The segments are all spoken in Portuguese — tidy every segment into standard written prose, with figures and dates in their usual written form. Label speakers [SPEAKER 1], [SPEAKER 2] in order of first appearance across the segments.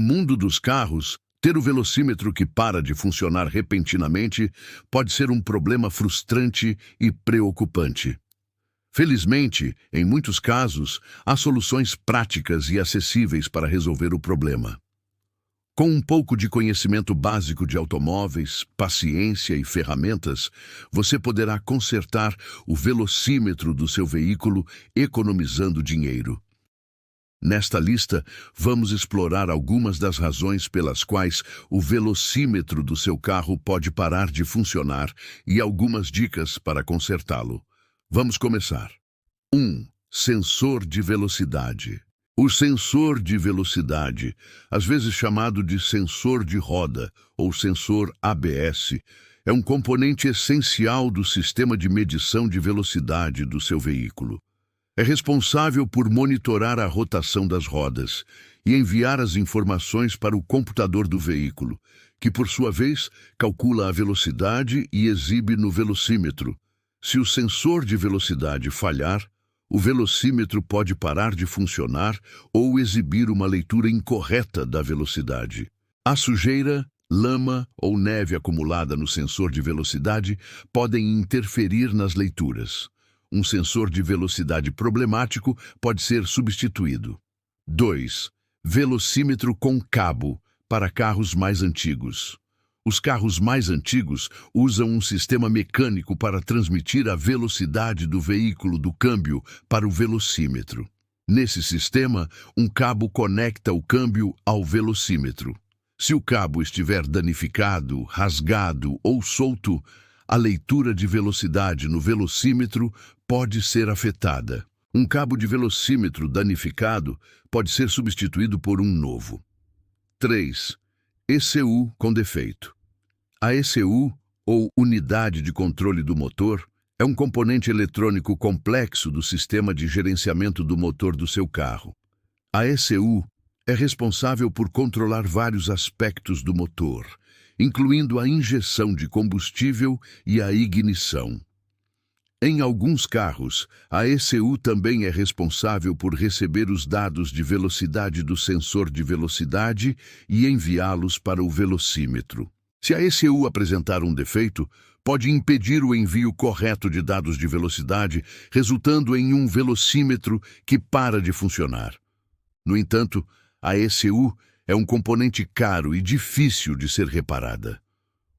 [SPEAKER 1] No mundo dos carros, ter o velocímetro que para de funcionar repentinamente pode ser um problema frustrante e preocupante. Felizmente, em muitos casos, há soluções práticas e acessíveis para resolver o problema. Com um pouco de conhecimento básico de automóveis, paciência e ferramentas, você poderá consertar o velocímetro do seu veículo, economizando dinheiro. Nesta lista, vamos explorar algumas das razões pelas quais o velocímetro do seu carro pode parar de funcionar e algumas dicas para consertá-lo. Vamos começar. 1. Sensor de velocidade. O sensor de velocidade, às vezes chamado de sensor de roda ou sensor ABS, é um componente essencial do sistema de medição de velocidade do seu veículo. É responsável por monitorar a rotação das rodas e enviar as informações para o computador do veículo, que, por sua vez, calcula a velocidade e exibe no velocímetro. Se o sensor de velocidade falhar, o velocímetro pode parar de funcionar ou exibir uma leitura incorreta da velocidade. A sujeira, lama ou neve acumulada no sensor de velocidade podem interferir nas leituras. Um sensor de velocidade problemático pode ser substituído. 2. Velocímetro com cabo para carros mais antigos. Os carros mais antigos usam um sistema mecânico para transmitir a velocidade do veículo do câmbio para o velocímetro. Nesse sistema, um cabo conecta o câmbio ao velocímetro. Se o cabo estiver danificado, rasgado ou solto, a leitura de velocidade no velocímetro pode ser afetada. Um cabo de velocímetro danificado pode ser substituído por um novo. 3. ECU com defeito. A ECU, ou Unidade de Controle do Motor, é um componente eletrônico complexo do sistema de gerenciamento do motor do seu carro. A ECU é responsável por controlar vários aspectos do motor, incluindo a injeção de combustível e a ignição. Em alguns carros, a ECU também é responsável por receber os dados de velocidade do sensor de velocidade e enviá-los para o velocímetro. Se a ECU apresentar um defeito, pode impedir o envio correto de dados de velocidade, resultando em um velocímetro que para de funcionar. No entanto, a ECU é um componente caro e difícil de ser reparada.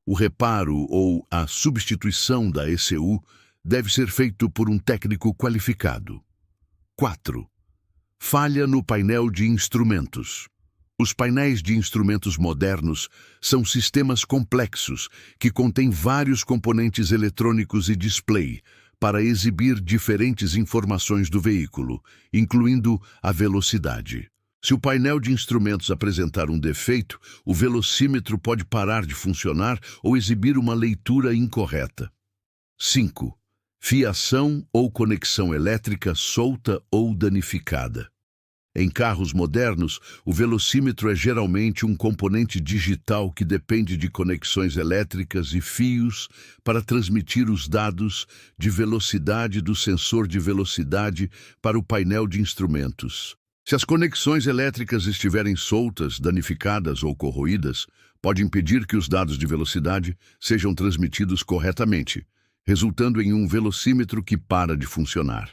[SPEAKER 1] O reparo ou a substituição da ECU deve ser feito por um técnico qualificado. 4. Falha no painel de instrumentos. Os painéis de instrumentos modernos são sistemas complexos que contêm vários componentes eletrônicos e display para exibir diferentes informações do veículo, incluindo a velocidade. Se o painel de instrumentos apresentar um defeito, o velocímetro pode parar de funcionar ou exibir uma leitura incorreta. 5. Fiação ou conexão elétrica solta ou danificada. Em carros modernos, o velocímetro é geralmente um componente digital que depende de conexões elétricas e fios para transmitir os dados de velocidade do sensor de velocidade para o painel de instrumentos. Se as conexões elétricas estiverem soltas, danificadas ou corroídas, pode impedir que os dados de velocidade sejam transmitidos corretamente, resultando em um velocímetro que para de funcionar.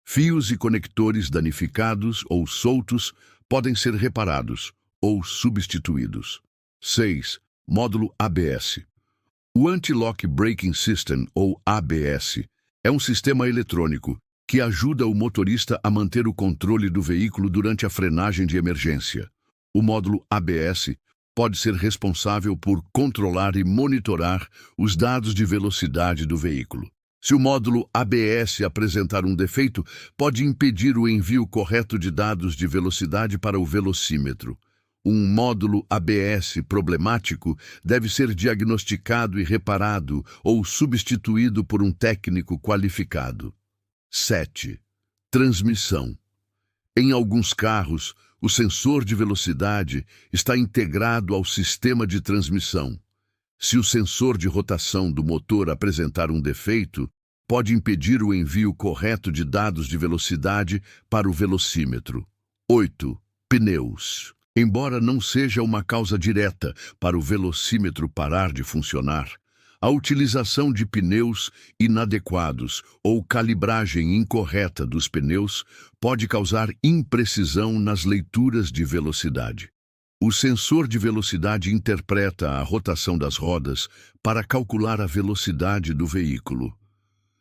[SPEAKER 1] Fios e conectores danificados ou soltos podem ser reparados ou substituídos. 6. Módulo ABS. O Anti-Lock Braking System, ou ABS, é um sistema eletrônico que ajuda o motorista a manter o controle do veículo durante a frenagem de emergência. O módulo ABS pode ser responsável por controlar e monitorar os dados de velocidade do veículo. Se o módulo ABS apresentar um defeito, pode impedir o envio correto de dados de velocidade para o velocímetro. Um módulo ABS problemático deve ser diagnosticado e reparado ou substituído por um técnico qualificado. 7. Transmissão. Em alguns carros, o sensor de velocidade está integrado ao sistema de transmissão. Se o sensor de rotação do motor apresentar um defeito, pode impedir o envio correto de dados de velocidade para o velocímetro. 8. Pneus. Embora não seja uma causa direta para o velocímetro parar de funcionar, a utilização de pneus inadequados ou calibragem incorreta dos pneus pode causar imprecisão nas leituras de velocidade. O sensor de velocidade interpreta a rotação das rodas para calcular a velocidade do veículo.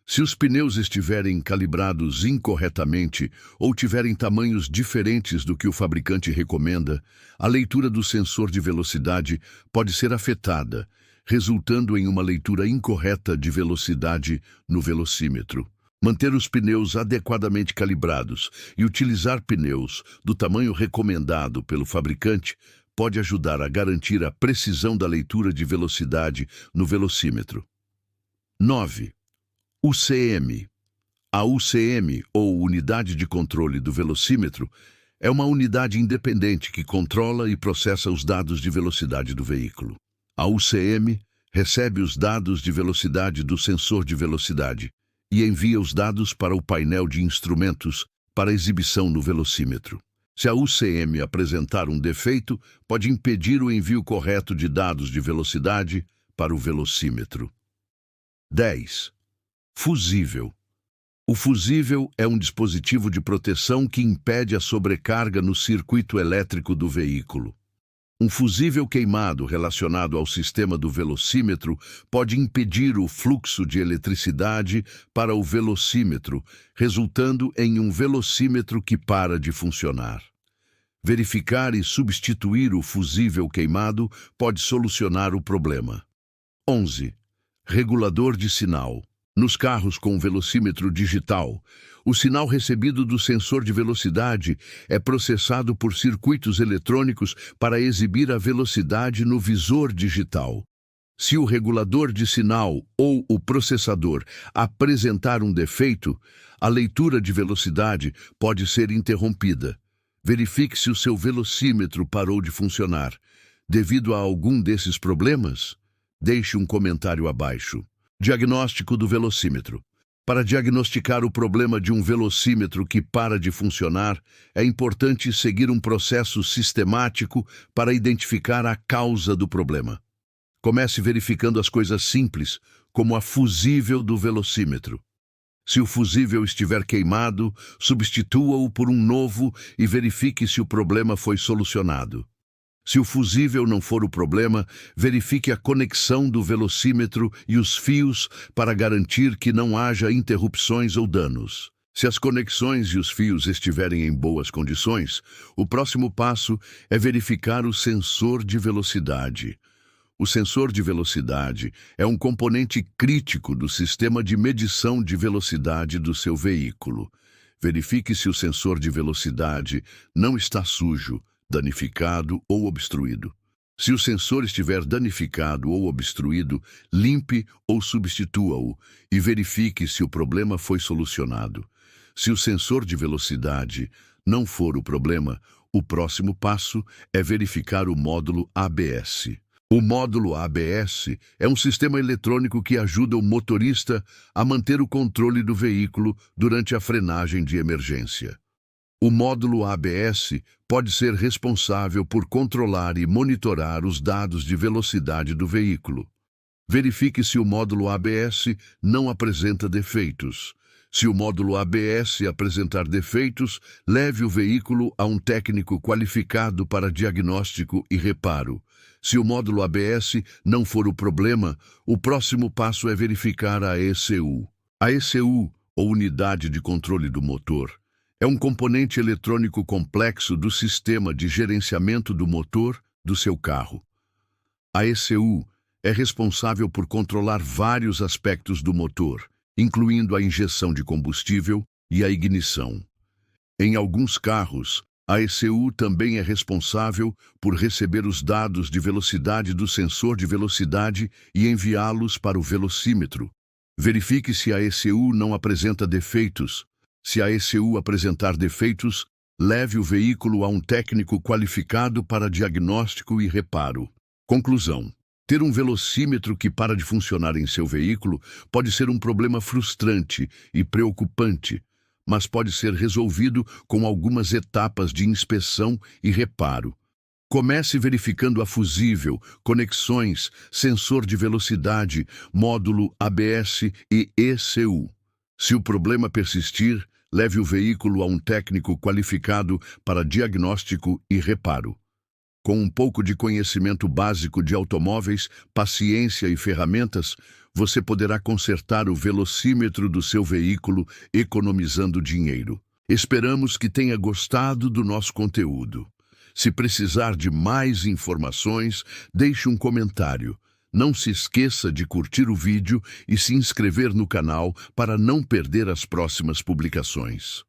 [SPEAKER 1] Se os pneus estiverem calibrados incorretamente ou tiverem tamanhos diferentes do que o fabricante recomenda, a leitura do sensor de velocidade pode ser afetada, resultando em uma leitura incorreta de velocidade no velocímetro. Manter os pneus adequadamente calibrados e utilizar pneus do tamanho recomendado pelo fabricante pode ajudar a garantir a precisão da leitura de velocidade no velocímetro. 9. UCM. A UCM, ou Unidade de Controle do Velocímetro, é uma unidade independente que controla e processa os dados de velocidade do veículo. A UCM recebe os dados de velocidade do sensor de velocidade e envia os dados para o painel de instrumentos para exibição no velocímetro. Se a UCM apresentar um defeito, pode impedir o envio correto de dados de velocidade para o velocímetro. 10. Fusível. O fusível é um dispositivo de proteção que impede a sobrecarga no circuito elétrico do veículo. Um fusível queimado relacionado ao sistema do velocímetro pode impedir o fluxo de eletricidade para o velocímetro, resultando em um velocímetro que para de funcionar. Verificar e substituir o fusível queimado pode solucionar o problema. 11. Regulador de sinal. Nos carros com velocímetro digital, o sinal recebido do sensor de velocidade é processado por circuitos eletrônicos para exibir a velocidade no visor digital. Se o regulador de sinal ou o processador apresentar um defeito, a leitura de velocidade pode ser interrompida. Verifique se o seu velocímetro parou de funcionar. Devido a algum desses problemas, deixe um comentário abaixo. Diagnóstico do velocímetro. Para diagnosticar o problema de um velocímetro que para de funcionar, é importante seguir um processo sistemático para identificar a causa do problema. Comece verificando as coisas simples, como a fusível do velocímetro. Se o fusível estiver queimado, substitua-o por um novo e verifique se o problema foi solucionado. Se o fusível não for o problema, verifique a conexão do velocímetro e os fios para garantir que não haja interrupções ou danos. Se as conexões e os fios estiverem em boas condições, o próximo passo é verificar o sensor de velocidade. O sensor de velocidade é um componente crítico do sistema de medição de velocidade do seu veículo. Verifique se o sensor de velocidade não está sujo, danificado ou obstruído. Se o sensor estiver danificado ou obstruído, limpe ou substitua-o e verifique se o problema foi solucionado. Se o sensor de velocidade não for o problema, o próximo passo é verificar o módulo ABS. O módulo ABS é um sistema eletrônico que ajuda o motorista a manter o controle do veículo durante a frenagem de emergência. O módulo ABS pode ser responsável por controlar e monitorar os dados de velocidade do veículo. Verifique se o módulo ABS não apresenta defeitos. Se o módulo ABS apresentar defeitos, leve o veículo a um técnico qualificado para diagnóstico e reparo. Se o módulo ABS não for o problema, o próximo passo é verificar a ECU. A ECU, ou Unidade de Controle do Motor, é um componente eletrônico complexo do sistema de gerenciamento do motor do seu carro. A ECU é responsável por controlar vários aspectos do motor, incluindo a injeção de combustível e a ignição. Em alguns carros, a ECU também é responsável por receber os dados de velocidade do sensor de velocidade e enviá-los para o velocímetro. Verifique se a ECU não apresenta defeitos. Se a ECU apresentar defeitos, leve o veículo a um técnico qualificado para diagnóstico e reparo. Conclusão. Ter um velocímetro que para de funcionar em seu veículo pode ser um problema frustrante e preocupante, mas pode ser resolvido com algumas etapas de inspeção e reparo. Comece verificando a fusível, conexões, sensor de velocidade, módulo ABS e ECU. Se o problema persistir, leve o veículo a um técnico qualificado para diagnóstico e reparo. Com um pouco de conhecimento básico de automóveis, paciência e ferramentas, você poderá consertar o velocímetro do seu veículo, economizando dinheiro. Esperamos que tenha gostado do nosso conteúdo. Se precisar de mais informações, deixe um comentário. Não se esqueça de curtir o vídeo e se inscrever no canal para não perder as próximas publicações.